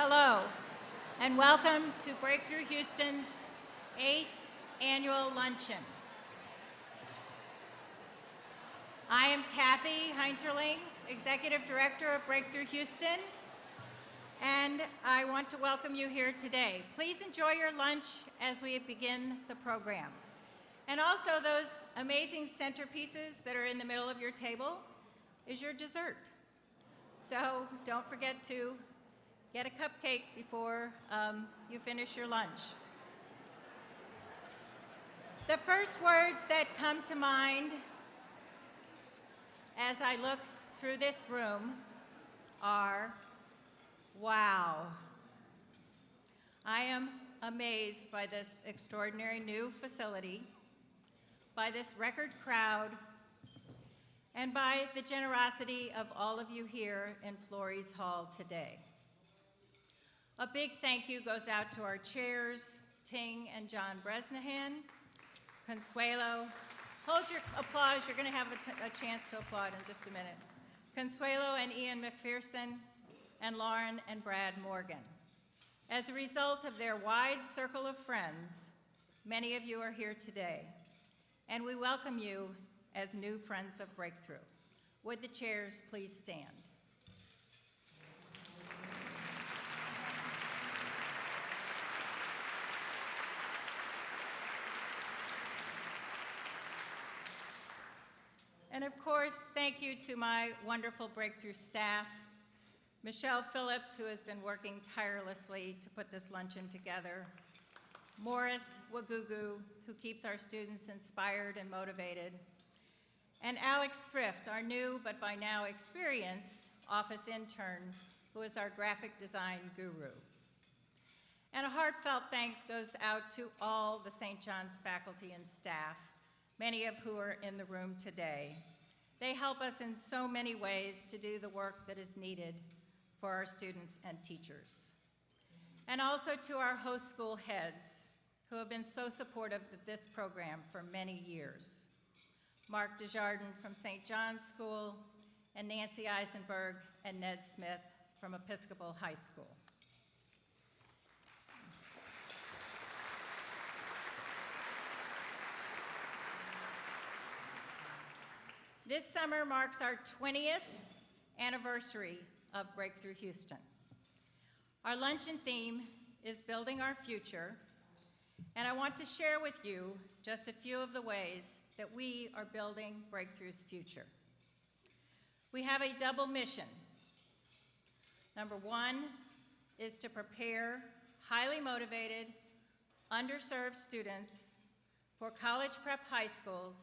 Hello, and welcome to Breakthrough Houston's 8th Annual Luncheon. I am Kathy Heinzerling, Executive Director of Breakthrough Houston, and I want to welcome you here today. Please enjoy your lunch as we begin the program. And also those amazing centerpieces that are in the middle of your table is your dessert. So don't forget to get a cupcake before you finish your lunch. The first words that come to mind as I look through this room are, wow. I am amazed by this extraordinary new facility, by this record crowd, and by the generosity of all of you here in Florey's Hall today. A big thank you goes out to our chairs, Ting and John Bresnahan, Consuelo. Hold your applause, you're gonna have a chance to applaud in just a minute. Consuelo and Ian McPherson, and Lauren and Brad Morgan. As a result of their wide circle of friends, many of you are here today, and we welcome you as new friends of Breakthrough. Would the chairs please stand? And of course, thank you to my wonderful Breakthrough staff, Michelle Phillips, who has been working tirelessly to put this luncheon together, Morris Wagugu, who keeps our students inspired and motivated, and Alex Thrift, our new but by now experienced office intern, who is our graphic design guru. And a heartfelt thanks goes out to all the St. John's faculty and staff, many of who are in the room today. They help us in so many ways to do the work that is needed for our students and teachers. And also to our host school heads, who have been so supportive of this program for many years. Mark Desjardins from St. John's School, and Nancy Eisenberg and Ned Smith from Episcopal High School. This summer marks our 20th anniversary of Breakthrough Houston. Our luncheon theme is Building Our Future, and I want to share with you just a few of the ways that we are building Breakthrough's future. We have a double mission. Number one is to prepare highly motivated, underserved students for college prep high schools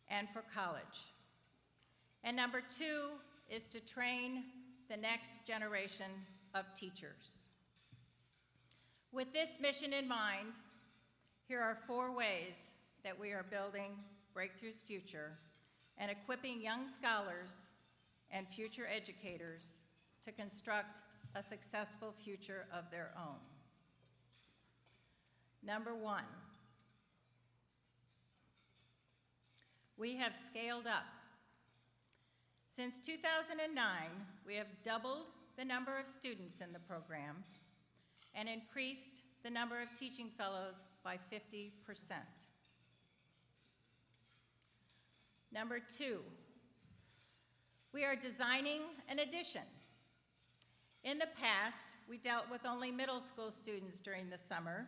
and for college. And number two is to train the next generation of teachers. With this mission in mind, here are 4 ways that we are building Breakthrough's future and equipping young scholars and future educators to construct a successful future of their own. Number 1, we have scaled up. Since 2009, we have doubled the number of students in the program and increased the number of teaching fellows by 50%. Number 2, we are designing an addition. In the past, we dealt with only middle school students during the summer,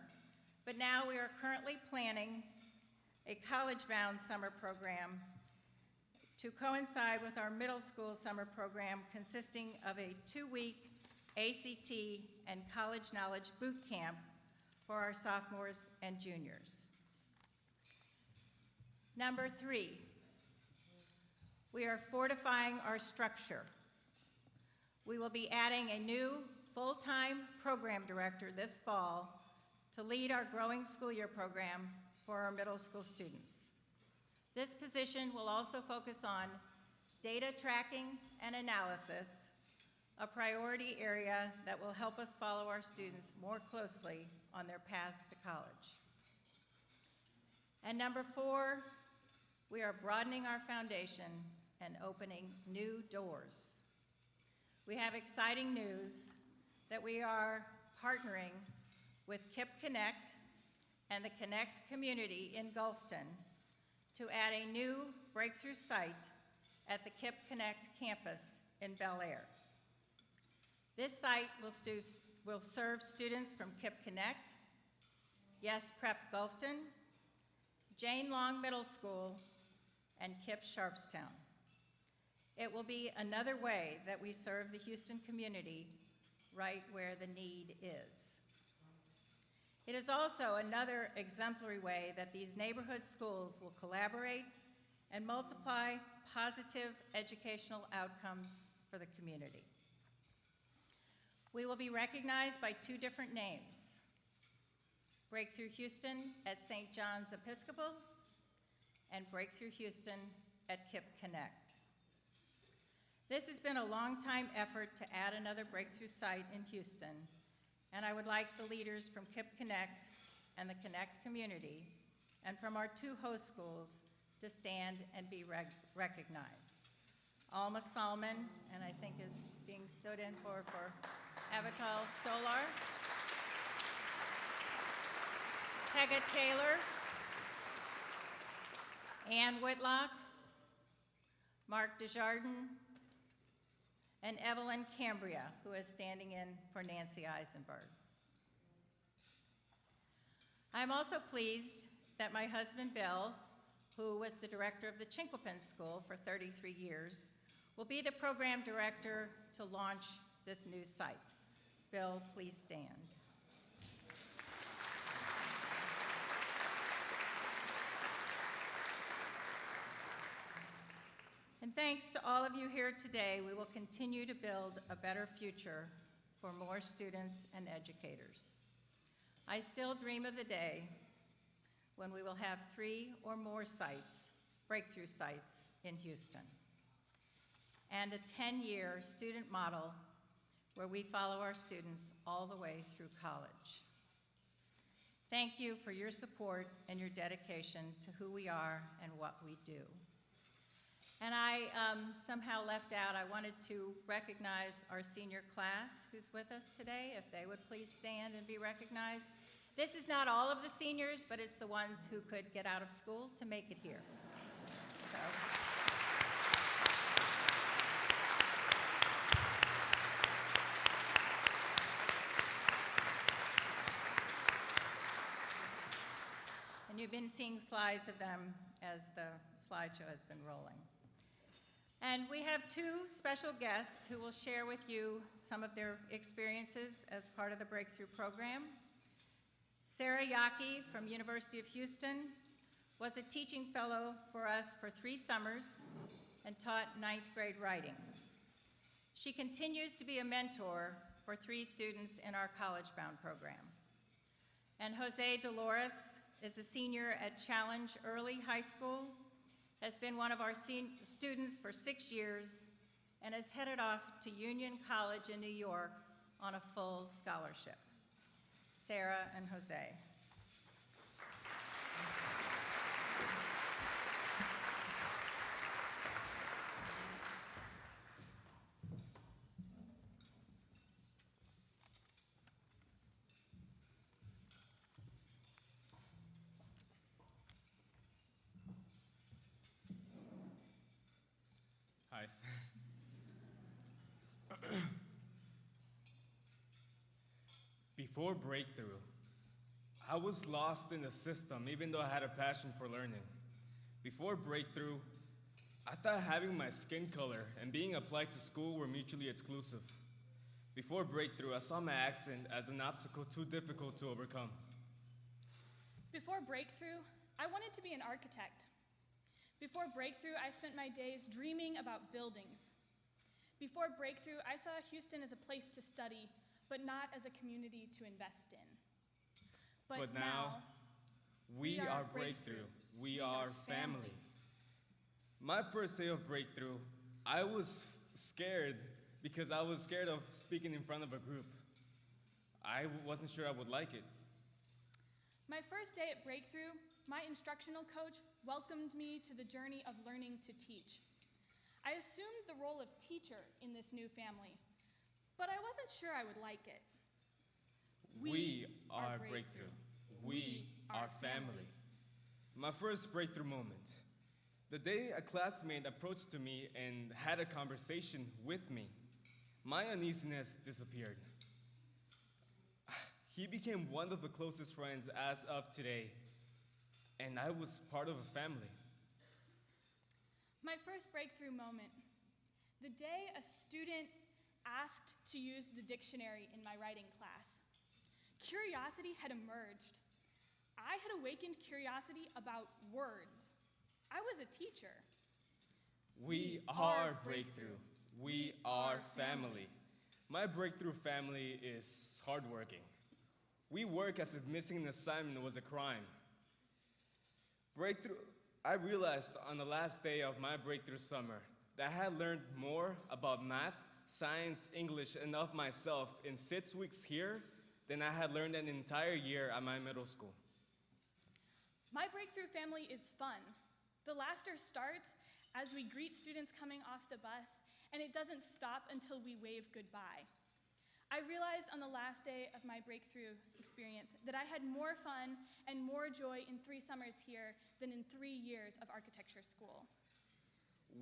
but now we are currently planning a college-bound summer program to coincide with our middle school summer program consisting of a 2-week ACT and college knowledge boot camp for our sophomores and juniors. Number 3, we are fortifying our structure. We will be adding a new full-time program director this fall to lead our growing school year program for our middle school students. This position will also focus on data tracking and analysis, a priority area that will help us follow our students more closely on their paths to college. And number 4, we are broadening our foundation and opening new doors. We have exciting news that we are partnering with KIPP Connect and the Connect community in Gulfton to add a new breakthrough site at the KIPP Connect campus in Bel Air. This site will serve students from KIPP Connect, Yes Prep Gulfton, Jane Long Middle School, and KIPP Sharpstown. It will be another way that we serve the Houston community right where the need is. It is also another exemplary way that these neighborhood schools will collaborate and multiply positive educational outcomes for the community. We will be recognized by two different names: Breakthrough Houston at St. John's Episcopal and Breakthrough Houston at KIPP Connect. This has been a long-time effort to add another breakthrough site in Houston, and I would like the leaders from KIPP Connect and the Connect community and from our two host schools to stand and be recognized. Alma Salman, and I think is being stood in for Avital Stolar. Pega Taylor, Ann Whitlock, Mark Desjardins, and Evelyn Cambria, who is standing in for Nancy Eisenberg. I'm also pleased that my husband, Bill, who was the director of the Chinquapin School for 33 years, will be the program director to launch this new site. Bill, please stand. And thanks to all of you here today, we will continue to build a better future for more students and educators. I still dream of the day when we will have 3 or more sites, breakthrough sites, in Houston, and a 10-year student model where we follow our students all the way through college. Thank you for your support and your dedication to who we are and what we do. And I somehow left out, I wanted to recognize our senior class who's with us today, if they would please stand and be recognized. This is not all of the seniors, but it's the ones who could get out of school to make it here. So. And you've been seeing slides of them as the slideshow has been rolling. And we have 2 special guests who will share with you some of their experiences as part of the Breakthrough program. Sarah Yockey from University of Houston was a teaching fellow for us for 3 summers and taught 9th grade writing. She continues to be a mentor for 3 students in our college-bound program. And Jose Dolores is a senior at Challenge Early High School, has been one of our students for 6 years, and is headed off to Union College in New York on a full scholarship. Sarah and Jose. Hi. Before Breakthrough, I was lost in the system, even though I had a passion for learning. Before Breakthrough, I thought having my skin color and being applied to school were mutually exclusive. Before Breakthrough, I saw my accent as an obstacle too difficult to overcome. Before Breakthrough, I wanted to be an architect. Before Breakthrough, I spent my days dreaming about buildings. Before Breakthrough, I saw Houston as a place to study, but not as a community to invest in. But now, we are Breakthrough. We are family. My first day of Breakthrough, I was scared because I was scared of speaking in front of a group. I wasn't sure I would like it. My first day at Breakthrough, my instructional coach welcomed me to the journey of learning to teach. I assumed the role of teacher in this new family, but I wasn't sure I would like it. We are Breakthrough. We are family. My first breakthrough moment. The day a classmate approached to me and had a conversation with me, my uneasiness disappeared. He became one of the closest friends as of today, and I was part of a family. My first breakthrough moment. The day a student asked to use the dictionary in my writing class. Curiosity had emerged. I had awakened curiosity about words. I was a teacher. We are Breakthrough. We are family. My Breakthrough family is hardworking. We work as if missing an assignment was a crime. Breakthrough, I realized on the last day of my Breakthrough summer that I had learned more about math, science, English, and of myself in 6 weeks here than I had learned an entire year at my middle school. My Breakthrough family is fun. The laughter starts as we greet students coming off the bus, and it doesn't stop until we wave goodbye. I realized on the last day of my Breakthrough experience that I had more fun and more joy in 3 summers here than in 3 years of architecture school.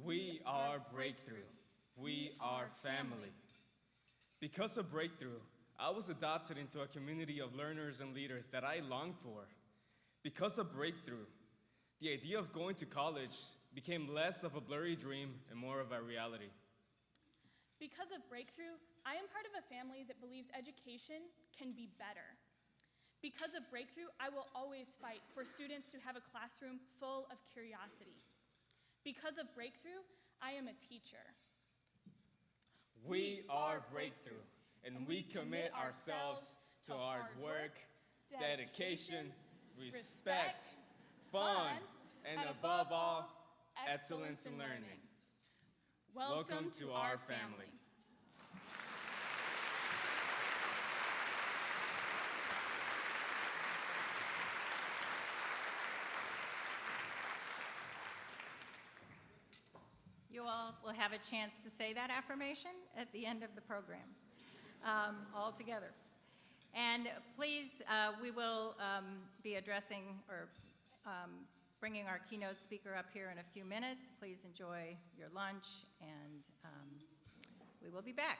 We are Breakthrough. We are family. Because of Breakthrough, I was adopted into a community of learners and leaders that I longed for. Because of Breakthrough, the idea of going to college became less of a blurry dream and more of a reality. Because of Breakthrough, I am part of a family that believes education can be better. Because of Breakthrough, I will always fight for students to have a classroom full of curiosity. Because of Breakthrough, I am a teacher. We are Breakthrough, and we commit ourselves to hard work, dedication, respect, fun, and above all, excellence in learning. Welcome to our family. You all will have a chance to say that affirmation at the end of the program, all together. And please, we will be addressing or bringing our keynote speaker up here in a few minutes. Please enjoy your lunch, and we will be back.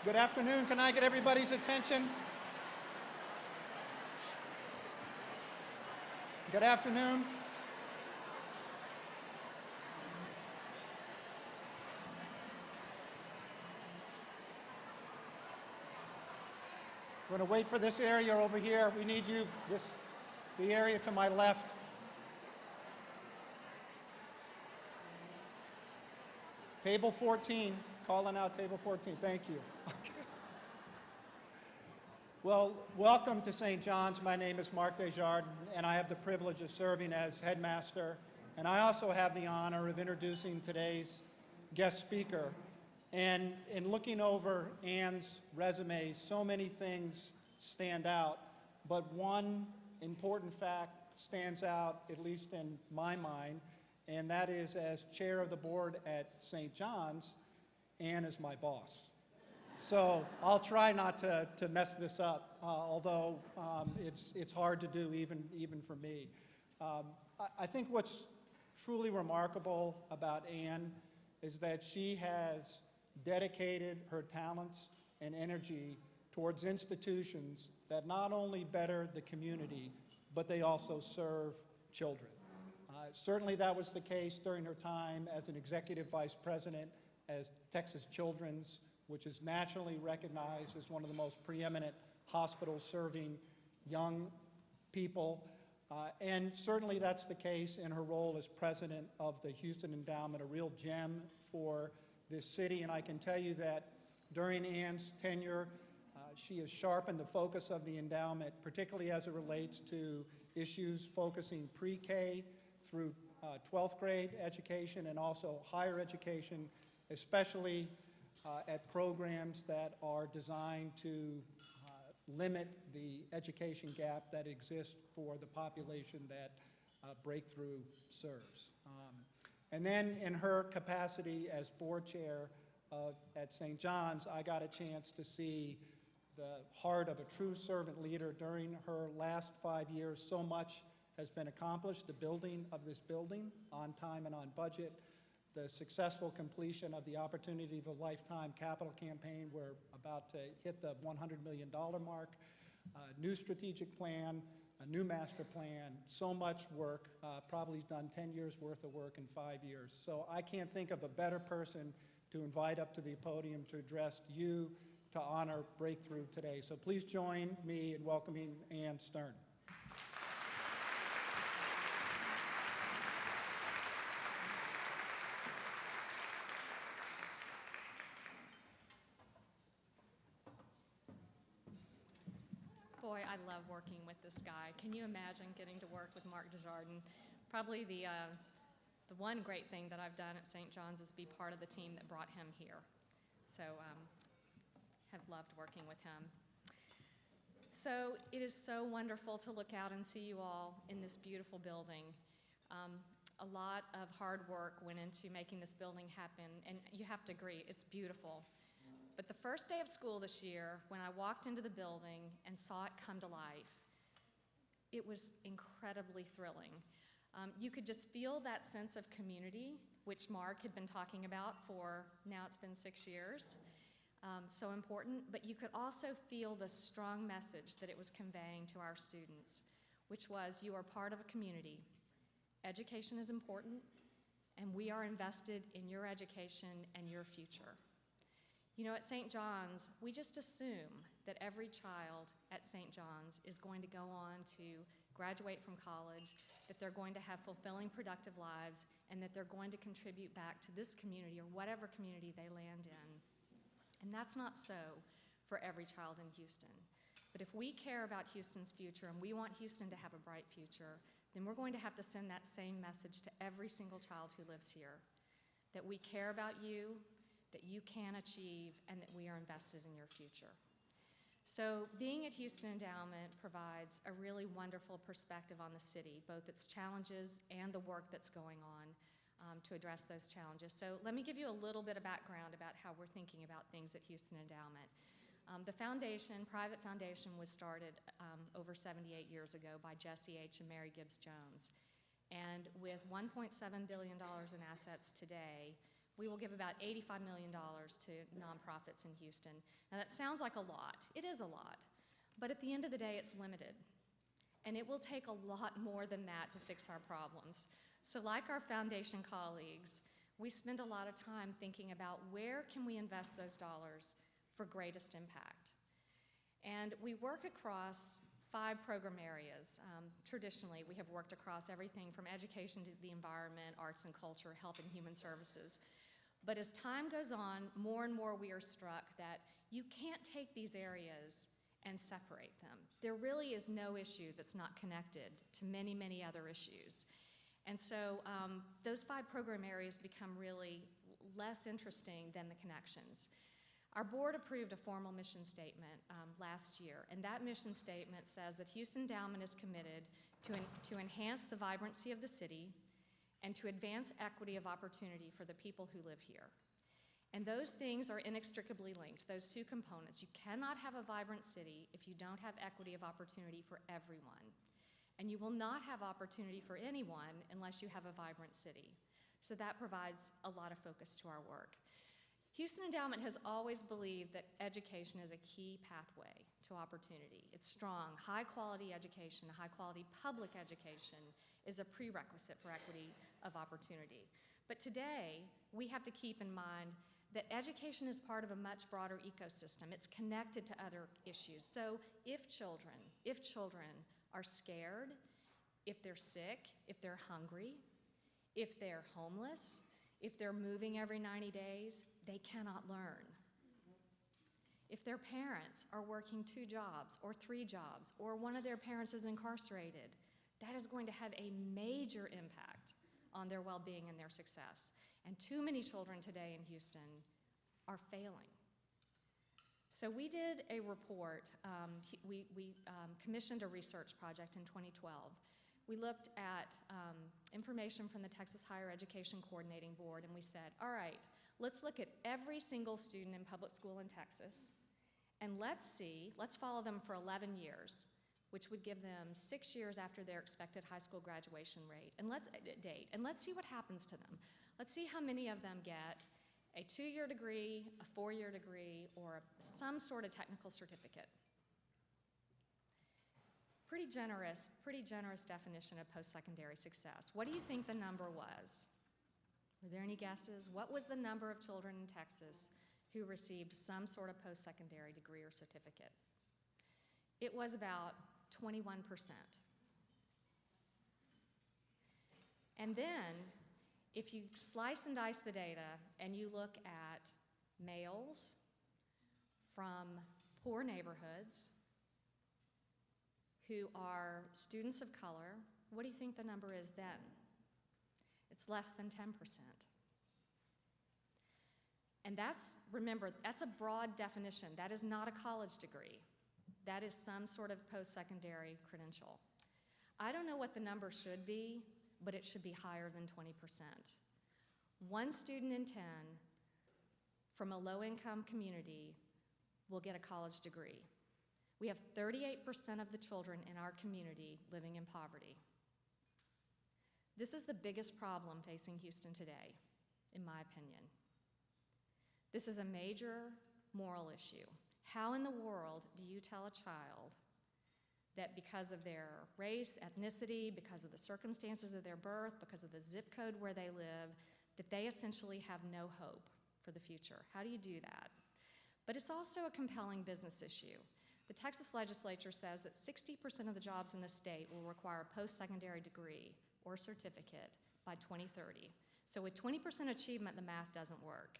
Good afternoon. Can I get everybody's attention? Good afternoon. We're going to wait for this area over here. We need you, the area to my left. Table 14, calling out table 14. Thank you. Okay. Well, welcome to St. John's. My name is Mark Desjardins, and I have the privilege of serving as headmaster. And I also have the honor of introducing today's guest speaker. And in looking over Anne's resume, so many things stand out, but one important fact stands out, at least in my mind, and that is, as chair of the board at St. John's, Anne is my boss. So I'll try not to mess this up, although it's hard to do even for me. I think what's truly remarkable about Anne is that she has dedicated her talents and energy towards institutions that not only better the community, but they also serve children. Certainly that was the case during her time as an executive vice president as Texas Children's, which is nationally recognized as one of the most preeminent hospitals serving young people. And certainly that's the case in her role as president of the Houston Endowment, a real gem for this city. And I can tell you that during Anne's tenure, she has sharpened the focus of the endowment, particularly as it relates to issues focusing pre-K through 12th grade education and also higher education, especially at programs that are designed to limit the education gap that exists for the population that Breakthrough serves. And then in her capacity as board chair at St. John's, I got a chance to see the heart of a true servant leader. During her last 5 years, so much has been accomplished. The building of this building on time and on budget, the successful completion of the Opportunity of a Lifetime capital campaign. We're about to hit the $100 million mark. New strategic plan, a new master plan, so much work, probably done 10 years worth of work in 5 years. So I can't think of a better person to invite up to the podium to address you, to honor Breakthrough today. So please join me in welcoming Anne Stern. Boy, I love working with this guy. Can you imagine getting to work with Mark Desjardins? Probably the one great thing that I've done at St. John's is be part of the team that brought him here. So have loved working with him. So it is so wonderful to look out and see you all in this beautiful building. A lot of hard work went into making this building happen, and you have to agree, it's beautiful. But the first day of school this year, when I walked into the building and saw it come to life, it was incredibly thrilling. You could just feel that sense of community, which Mark had been talking about for, now it's been 6 years, so important. But you could also feel the strong message that it was conveying to our students, which was, you are part of a community. Education is important, and we are invested in your education and your future. You know, at St. John's, we just assume that every child at St. John's is going to go on to graduate from college, that they're going to have fulfilling, productive lives, and that they're going to contribute back to this community or whatever community they land in. And that's not so for every child in Houston. But if we care about Houston's future and we want Houston to have a bright future, then we're going to have to send that same message to every single child who lives here, that we care about you, that you can achieve, and that we are invested in your future. So being at Houston Endowment provides a really wonderful perspective on the city, both its challenges and the work that's going on to address those challenges. So let me give you a little bit of background about how we're thinking about things at Houston Endowment. The foundation, private foundation, was started over 78 years ago by Jesse H. and Mary Gibbs Jones. And with $1.7 billion in assets today, We will give about $85 million to nonprofits in Houston. Now that sounds like a lot. It is a lot. But at the end of the day, it's limited. And it will take a lot more than that to fix our problems. So like our foundation colleagues, we spend a lot of time thinking about where can we invest those dollars for greatest impact. And we work across 5 program areas. Traditionally, we have worked across everything from education to the environment, arts and culture, health and human services. But as time goes on, more and more we are struck that you can't take these areas and separate them. There really is no issue that's not connected to many, many other issues. And so those 5 program areas become really less interesting than the connections. Our board approved a formal mission statement last year, and that mission statement says that Houston Endowment is committed to enhance the vibrancy of the city and to advance equity of opportunity for the people who live here. And those things are inextricably linked, those 2 components. You cannot have a vibrant city if you don't have equity of opportunity for everyone. And you will not have opportunity for anyone unless you have a vibrant city. So that provides a lot of focus to our work. Houston Endowment has always believed that education is a key pathway to opportunity. It's strong. High-quality education, high-quality public education is a prerequisite for equity of opportunity. But today, we have to keep in mind that education is part of a much broader ecosystem. It's connected to other issues. So if children are scared, if they're sick, if they're hungry, if they're homeless, if they're moving every 90 days, they cannot learn. If their parents are working 2 jobs or 3 jobs, or one of their parents is incarcerated, that is going to have a major impact on their well-being and their success. And too many children today in Houston are failing. So we did a report, we commissioned a research project in 2012. We looked at information from the Texas Higher Education Coordinating Board, and we said, all right, let's look at every single student in public school in Texas, and let's follow them for 11 years, which would give them 6 years after their expected high school graduation rate, and let's see what happens to them. Let's see how many of them get a 2-year degree, a 4-year degree, or some sort of technical certificate. Pretty generous definition of post-secondary success. What do you think the number was? Were there any guesses? What was the number of children in Texas who received some sort of post-secondary degree or certificate? It was about 21%. And then, if you slice and dice the data and you look at males from poor neighborhoods who are students of color, what do you think the number is then? It's less than 10%. And remember, that's a broad definition. That is not a college degree. That is some sort of post-secondary credential. I don't know what the number should be, but it should be higher than 20%. 1 student in 10 from a low-income community will get a college degree. We have 38% of the children in our community living in poverty. This is the biggest problem facing Houston today, in my opinion. This is a major moral issue. How in the world do you tell a child that because of their race, ethnicity, because of the circumstances of their birth, because of the zip code where they live, that they essentially have no hope for the future? How do you do that? But it's also a compelling business issue. The Texas legislature says that 60% of the jobs in the state will require a post-secondary degree or certificate by 2030. So with 20% achievement, the math doesn't work.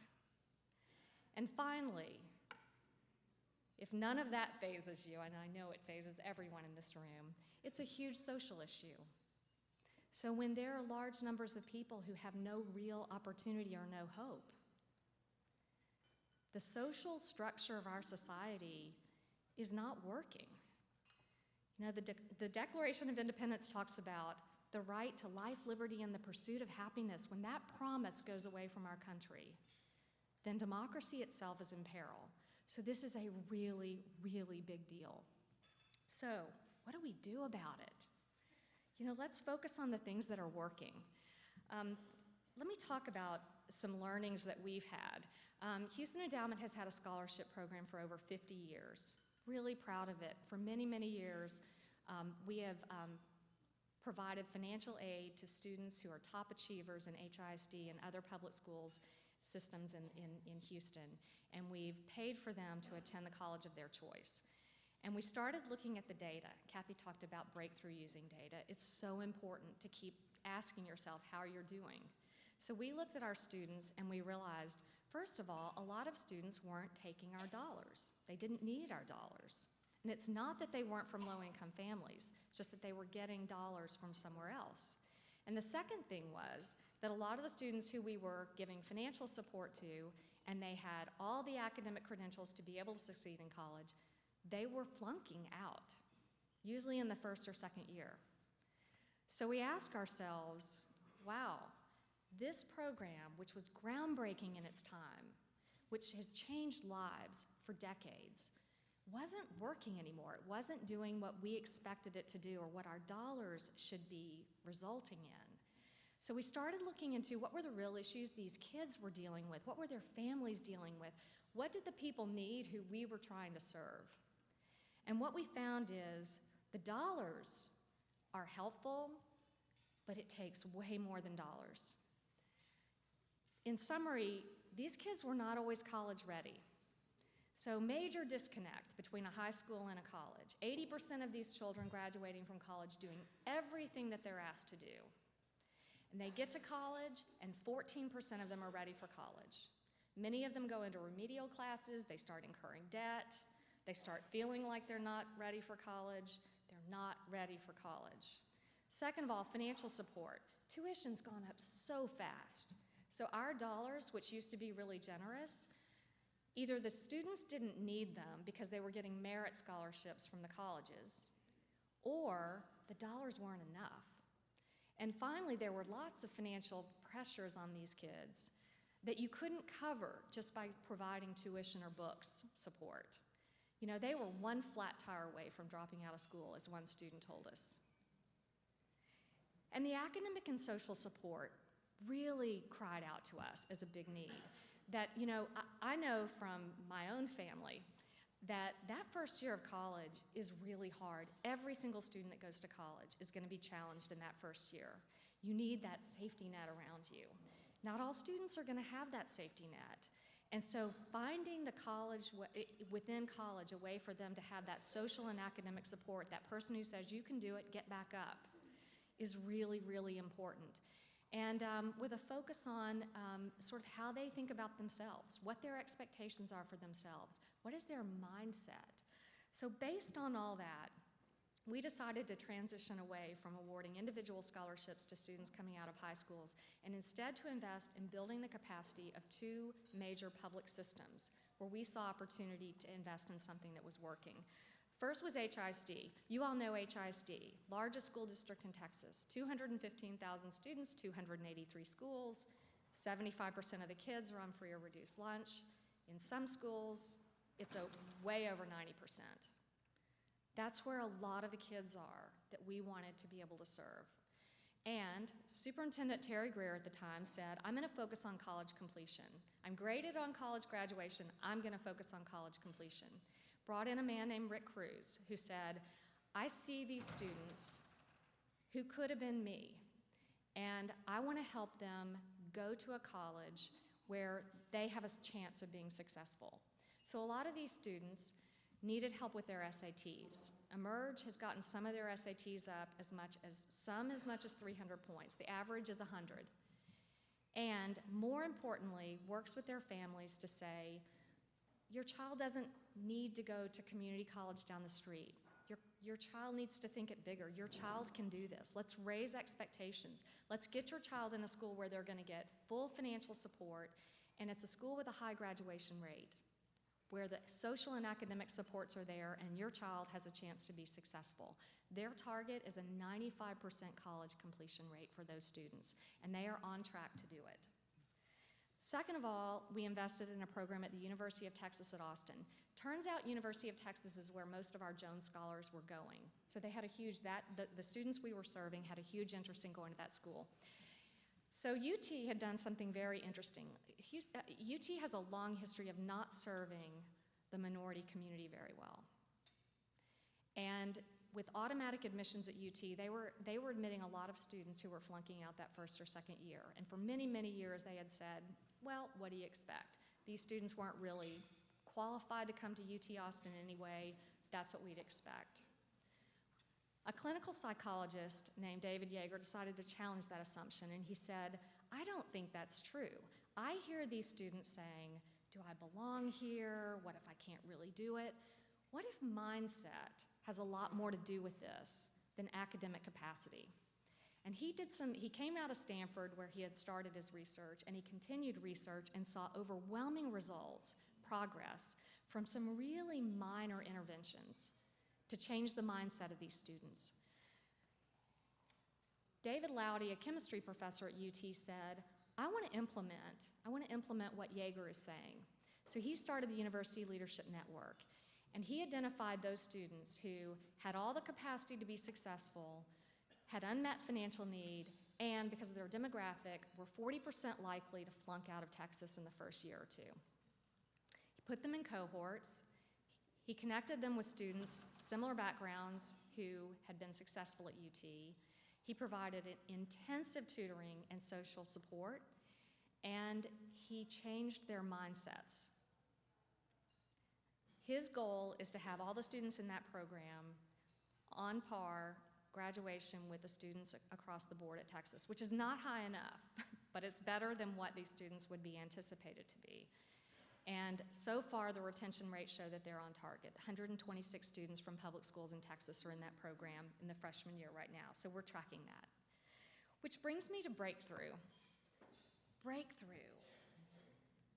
And finally, if none of that phases you, and I know it phases everyone in this room, it's a huge social issue. So when there are large numbers of people who have no real opportunity or no hope, the social structure of our society is not working. You know, the Declaration of Independence talks about the right to life, liberty, and the pursuit of happiness. When that promise goes away from our country, then democracy itself is in peril. So this is a really, really big deal. So what do we do about it? You know, let's focus on the things that are working. Let me talk about some learnings that we've had. Houston Endowment has had a scholarship program for over 50 years. Really proud of it. For many, many years, we have provided financial aid to students who are top achievers in HISD and other public schools systems in Houston, and we've paid for them to attend the college of their choice. And we started looking at the data. Kathy talked about breakthrough using data. It's so important to keep asking yourself how you're doing. So we looked at our students and we realized, first of all, a lot of students weren't taking our dollars. They didn't need our dollars. And it's not that they weren't from low-income families, just that they were getting dollars from somewhere else. And the second thing was that a lot of the students who we were giving financial support to, and they had all the academic credentials to be able to succeed in college, they were flunking out, usually in the first or second year. So we asked ourselves, wow, this program, which was groundbreaking in its time, which has changed lives for decades, wasn't working anymore. It wasn't doing what we expected it to do or what our dollars should be resulting in. So we started looking into what were the real issues these kids were dealing with, what were their families dealing with, what did the people need who we were trying to serve. And what we found is the dollars are helpful, but it takes way more than dollars. In summary, these kids were not always college ready. So major disconnect between a high school and a college. 80% of these children graduating from college doing everything that they're asked to do. And they get to college and 14% of them are ready for college. Many of them go into remedial classes, they start incurring debt, they start feeling like they're not ready for college, they're not ready for college. Second of all, financial support. Tuition's gone up so fast. So our dollars, which used to be really generous, either the students didn't need them because they were getting merit scholarships from the colleges, or the dollars weren't enough. And finally, there were lots of financial pressures on these kids that you couldn't cover just by providing tuition or books support. You know, they were one flat tire away from dropping out of school, as one student told us. And the academic and social support really cried out to us as a big need. That, you know, I know from my own family that first year of college is really hard. Every single student that goes to college is going to be challenged in that first year. You need that safety net around you. Not all students are going to have that safety net. And so finding the college, within college, a way for them to have that social and academic support, that person who says, you can do it, get back up, is really, really important. And with a focus on sort of how they think about themselves, what their expectations are for themselves, what is their mindset. So based on all that, we decided to transition away from awarding individual scholarships to students coming out of high schools and instead to invest in building the capacity of two major public systems where we saw opportunity to invest in something that was working. First was HISD. You all know HISD, largest school district in Texas, 215,000 students, 283 schools, 75% of the kids are on free or reduced lunch. In some schools, it's way over 90%. That's where a lot of the kids are that we wanted to be able to serve. And Superintendent Terry Greer at the time said, I'm going to focus on college completion. I'm graded on college graduation, I'm going to focus on college completion. Brought in a man named Rick Cruz who said, I see these students who could have been me, and I want to help them go to a college where they have a chance of being successful. So a lot of these students needed help with their SATs. Emerge has gotten some of their SATs up as much as 300 points. The average is 100. And more importantly, works with their families to say, your child doesn't need to go to community college down the street. Your child needs to think it bigger. Your child can do this. Let's raise expectations. Let's get your child in a school where they're going to get full financial support, and it's a school with a high graduation rate, where the social and academic supports are there and your child has a chance to be successful. Their target is a 95% college completion rate for those students, and they are on track to do it. Second of all, we invested in a program at the University of Texas at Austin. Turns out University of Texas is where most of our Jones Scholars were going. So they had a huge, the students we were serving had a huge interest in going to that school. So UT had done something very interesting. UT has a long history of not serving the minority community very well. And with automatic admissions at UT, they were admitting a lot of students who were flunking out that first or second year. And for many, many years, they had said, well, what do you expect? These students weren't really qualified to come to UT Austin anyway. That's what we'd expect. A clinical psychologist named David Yeager decided to challenge that assumption, and he said, I don't think that's true. I hear these students saying, do I belong here? What if I can't really do it? What if mindset has a lot more to do with this than academic capacity? And he came out of Stanford where he had started his research, and he continued research and saw overwhelming results, progress, from some really minor interventions to change the mindset of these students. David Laudy, a chemistry professor at UT, said, I want to implement what Yeager is saying. So he started the University Leadership Network, and he identified those students who had all the capacity to be successful, had unmet financial need, and because of their demographic, were 40% likely to flunk out of Texas in the first year or two. He put them in cohorts. He connected them with students, similar backgrounds, who had been successful at UT. He provided intensive tutoring and social support, and he changed their mindsets. His goal is to have all the students in that program on par graduation with the students across the board at Texas, which is not high enough, but it's better than what these students would be anticipated to be. And so far, the retention rates show that they're on target. 126 students from public schools in Texas are in that program in the freshman year right now, so we're tracking that. Which brings me to Breakthrough. Breakthrough.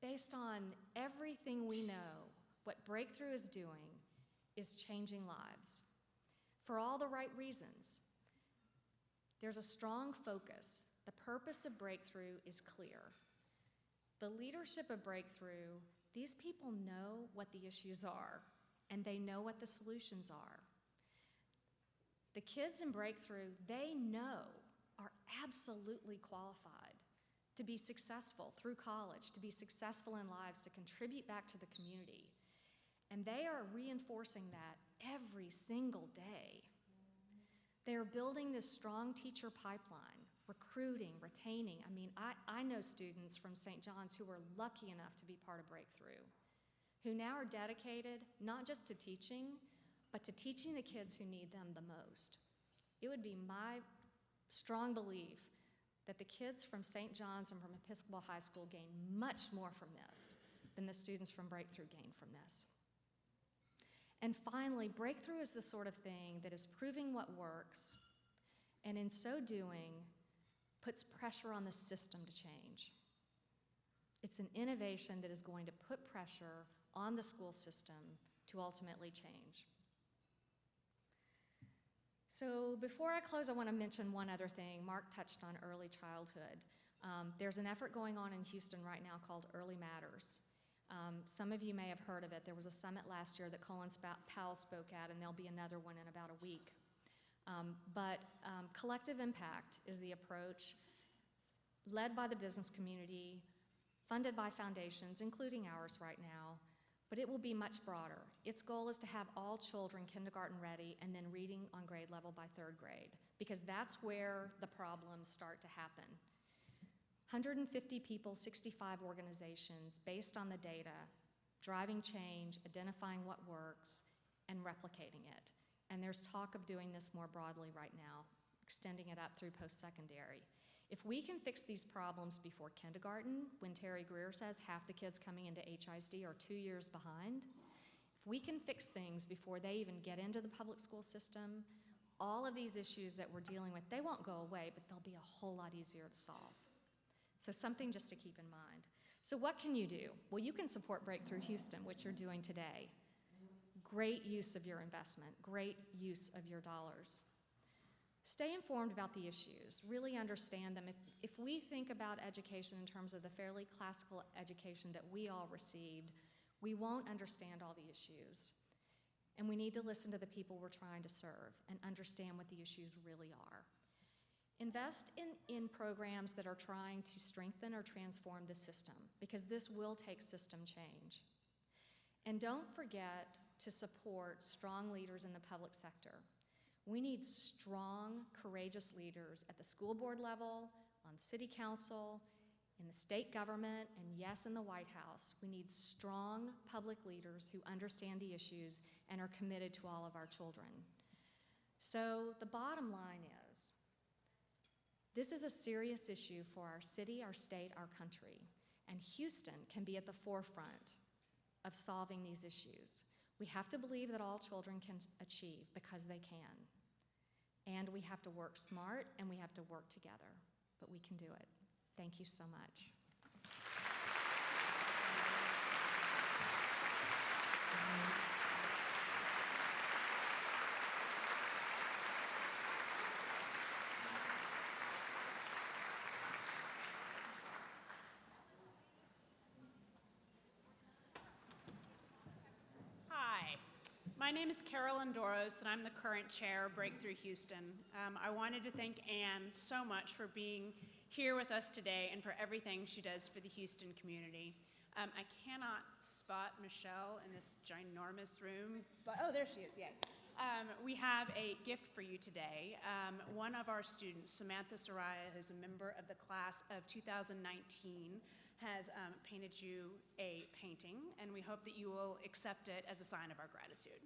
Based on everything we know, what Breakthrough is doing is changing lives for all the right reasons. There's a strong focus. The purpose of Breakthrough is clear. The leadership of Breakthrough, these people know what the issues are, and they know what the solutions are. The kids in Breakthrough, they know, are absolutely qualified to be successful through college, to be successful in lives, to contribute back to the community. And they are reinforcing that every single day. They are building this strong teacher pipeline, recruiting, retaining. I mean, I know students from St. John's who were lucky enough to be part of Breakthrough, who now are dedicated not just to teaching, but to teaching the kids who need them the most. It would be my strong belief that the kids from St. John's and from Episcopal High School gain much more from this than the students from Breakthrough gain from this. And finally, Breakthrough is the sort of thing that is proving what works, and in so doing, puts pressure on the system to change. It's an innovation that is going to put pressure on the school system to ultimately change. So before I close, I want to mention one other thing. Mark touched on early childhood. There's an effort going on in Houston right now called Early Matters. Some of you may have heard of it. There was a summit last year that Colin Powell spoke at, and there'll be another one in about a week. But collective impact is the approach led by the business community, funded by foundations, including ours right now, but it will be much broader. Its goal is to have all children kindergarten ready and then reading on grade level by third grade, because that's where the problems start to happen. 150 people, 65 organizations, based on the data, driving change, identifying what works, and replicating it. And there's talk of doing this more broadly right now, extending it up through post-secondary. If we can fix these problems before kindergarten, when Terry Greer says half the kids coming into HISD are 2 years behind, if we can fix things before they even get into the public school system, all of these issues that we're dealing with, they won't go away, but they'll be a whole lot easier to solve. So something just to keep in mind. So what can you do? Well, you can support Breakthrough Houston, which you're doing today. Great use of your investment, great use of your dollars. Stay informed about the issues, really understand them. If we think about education in terms of the fairly classical education that we all received, we won't understand all the issues. And we need to listen to the people we're trying to serve and understand what the issues really are. Invest in programs that are trying to strengthen or transform the system, because this will take system change. And don't forget to support strong leaders in the public sector. We need strong, courageous leaders at the school board level, on city council, in the state government, and yes, in the White House. We need strong public leaders who understand the issues and are committed to all of our children. So the bottom line is, this is a serious issue for our city, our state, our country, and Houston can be at the forefront of solving these issues. We have to believe that all children can achieve, because they can. And we have to work smart and we have to work together, but we can do it. Thank you so much. Hi, my name is Carol Andoros, and I'm the current chair of Breakthrough Houston. I wanted to thank Anne so much for being here with us today and for everything she does for the Houston community. I cannot spot Michelle in this ginormous room, but oh, there she is, yay. We have a gift for you today. One of our students, Samantha Soraya, who's a member of the class of 2019, has painted you a painting, and we hope that you will accept it as a sign of our gratitude.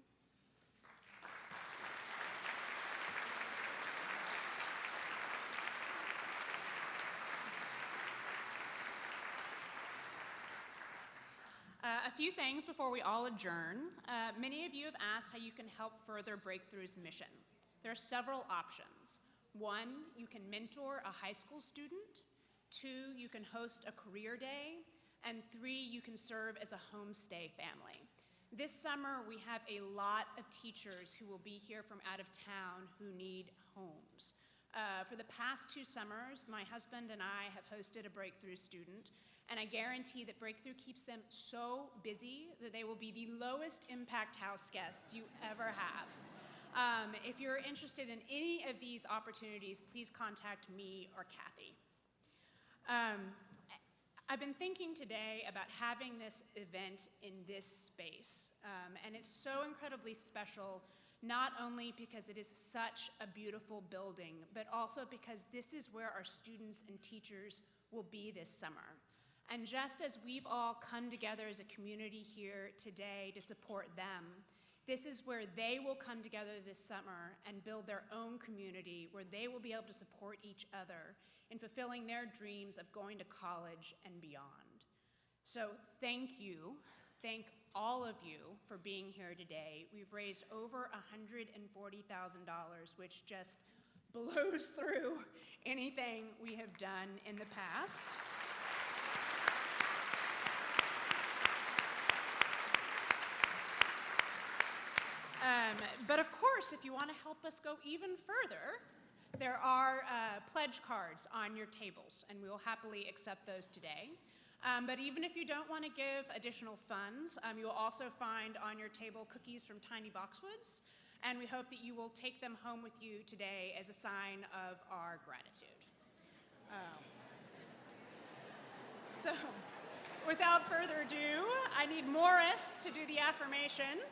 A few things before we all adjourn. Many of you have asked how you can help further Breakthrough's mission. There are several options. One, you can mentor a high school student. Two, you can host a career day. And three, you can serve as a homestay family. This summer, we have a lot of teachers who will be here from out of town who need homes. For the past 2 summers, my husband and I have hosted a Breakthrough student, and I guarantee that Breakthrough keeps them so busy that they will be the lowest impact house guest you ever have. If you're interested in any of these opportunities, please contact me or Kathy. I've been thinking today about having this event in this space, and it's so incredibly special, not only because it is such a beautiful building, but also because this is where our students and teachers will be this summer. And just as we've all come together as a community here today to support them, this is where they will come together this summer and build their own community, where they will be able to support each other in fulfilling their dreams of going to college and beyond. So thank you. Thank all of you for being here today. We've raised over $140,000, which just blows through anything we have done in the past. But of course, if you want to help us go even further, there are pledge cards on your tables, and we will happily accept those today. But even if you don't want to give additional funds, you will also find on your table cookies from Tiny Boxwoods, and we hope that you will take them home with you today as a sign of our gratitude. So, without further ado, I need Morris to do the affirmation.